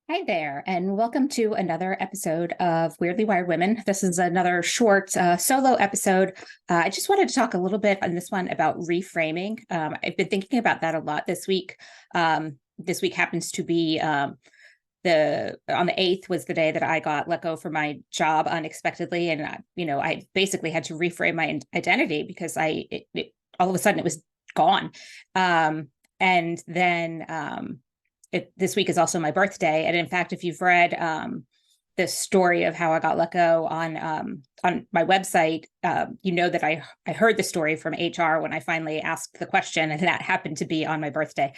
Hi there, and welcome to another episode of Weirdly Wired Women. This is another short solo episode. I just wanted to talk a little bit on this one about reframing. I've been thinking about that a lot this week. This week happens to be the on the 8th was the day that I got let go from my job unexpectedly, and I basically had to reframe my identity because all of a sudden it was gone. And then this week is also my birthday. And in fact, if you've read the story of how I got let go on my website, you know that I heard the story from HR when I finally asked the question, and that happened to be on my birthday.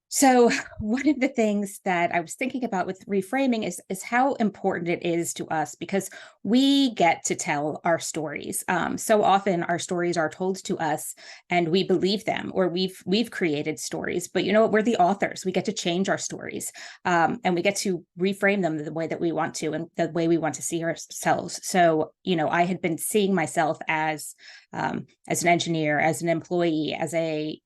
So one of the things that I was thinking about with reframing is how important it is to us, because we get to tell our stories. So often our stories are told to us and we believe them, or we've created stories, but you know what? We're the authors. We get to change our stories, and we get to reframe them the way that we want to, and the way we want to see ourselves. So, I had been seeing myself as an engineer, as an employee, as I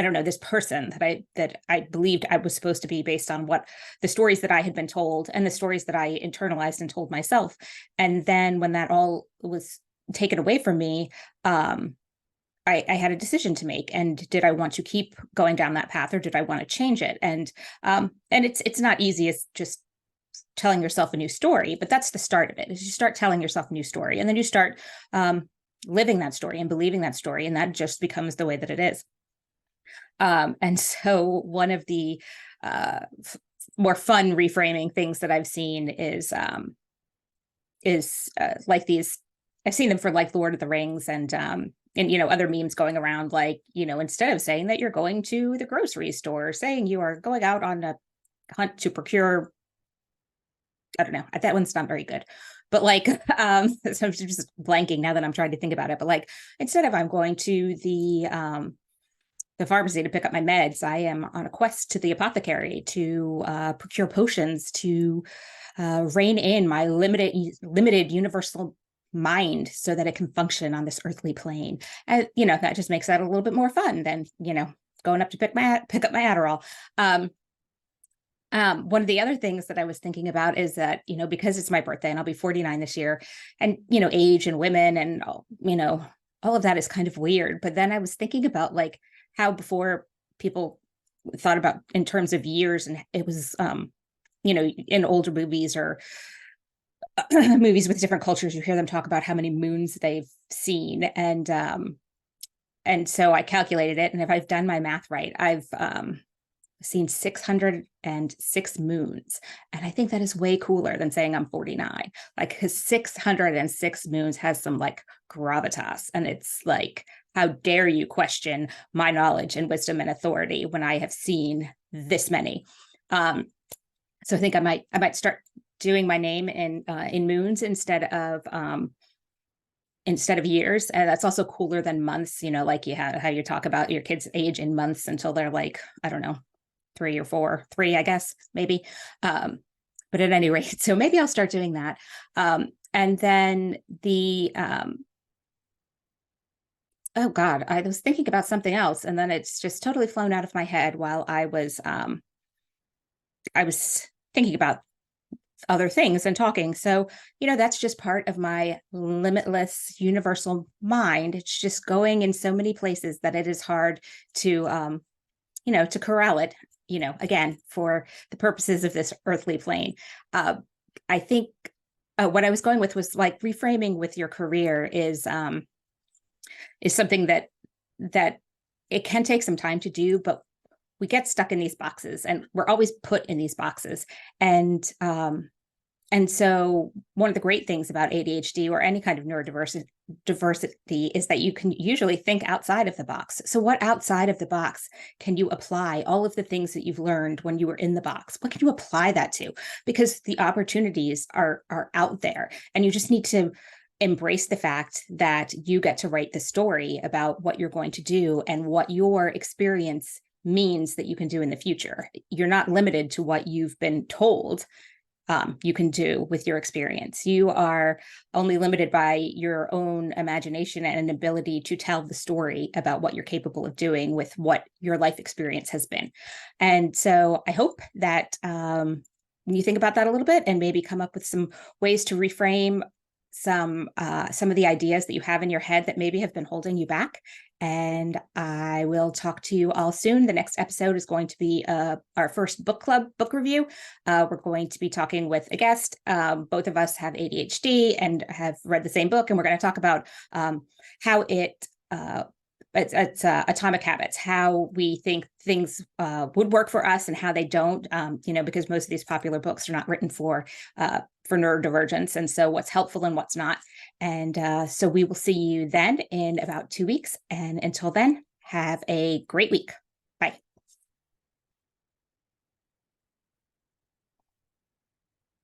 don't know, this person that I believed I was supposed to be based on what the stories that I had been told and the stories that I internalized and told myself. And then when that all was taken away from me, I had a decision to make. And did I want to keep going down that path, or did I want to change it? And it's not easy as just telling yourself a new story, but that's the start of it. Is you start telling yourself a new story, and then you start living that story and believing that story, and that just becomes the way that it is. And so one of the more fun reframing things that I've seen is like these. I've seen them for like Lord of the Rings and other memes going around, like, instead of saying that you're going to the grocery store, saying you are going out on a hunt to procure. I don't know. That one's not very good. But like, so I'm just blanking now that I'm trying to think about it. But like, instead of I'm going to the pharmacy to pick up my meds, I am on a quest to the apothecary to procure potions to rein in my limited universal mind so that it can function on this earthly plane. And that just makes that a little bit more fun than going up to pick up my Adderall. One of the other things that I was thinking about is that, because it's my birthday and I'll be 49 this year, and age and women and all of that is kind of weird. But then I was thinking about like how before people thought about in terms of years, and it was in older movies or movies with different cultures, you hear them talk about how many moons they've seen, and so I calculated it, and if I've done my math right, I've seen 606 moons. And I think that is way cooler than saying I'm 49. Like, because 606 moons has some like gravitas. And it's like, how dare you question my knowledge and wisdom and authority when I have seen this many? So I think I might start doing my name in moons instead of years. And that's also cooler than months, like how you talk about your kids' age in months until they're like, I don't know, 3 or 4, 3, I guess, maybe. But at any rate, so maybe I'll start doing that. And then oh God, I was thinking about something else, and then it's just totally flown out of my head while I was thinking about other things and talking. So, that's just part of my limitless universal mind. It's just going in so many places that it is hard to, to corral it, again, for the purposes of this earthly plane. I think what I was going with was like reframing with your career is something that it can take some time to do, but we get stuck in these boxes, and we're always put in these boxes. And so one of the great things about ADHD or any kind of neurodiversity is that you can usually think outside of the box. So what outside of the box can you apply all of the things that you've learned when you were in the box? What can you apply that to? Because the opportunities are out there, and you just need to embrace the fact that you get to write the story about what you're going to do and what your experience means that you can do in the future. You're not limited to what you've been told. you can do with your experience. You are only limited by your own imagination and an ability to tell the story about what you're capable of doing with what your life experience has been. And so I hope that you think about that a little bit and maybe come up with some ways to reframe some of the ideas that you have in your head that maybe have been holding you back. And I will talk to you all soon. The next episode is going to be our first book club book review. We're going to be talking with a guest. Both of us have ADHD and have read the same book, and we're going to talk about how it's Atomic Habits, how we think things would work for us and how they don't, because most of these popular books are not written for neurodivergence, and so what's helpful and what's not. And so we will see you then in about 2 weeks. And until then, have a great week.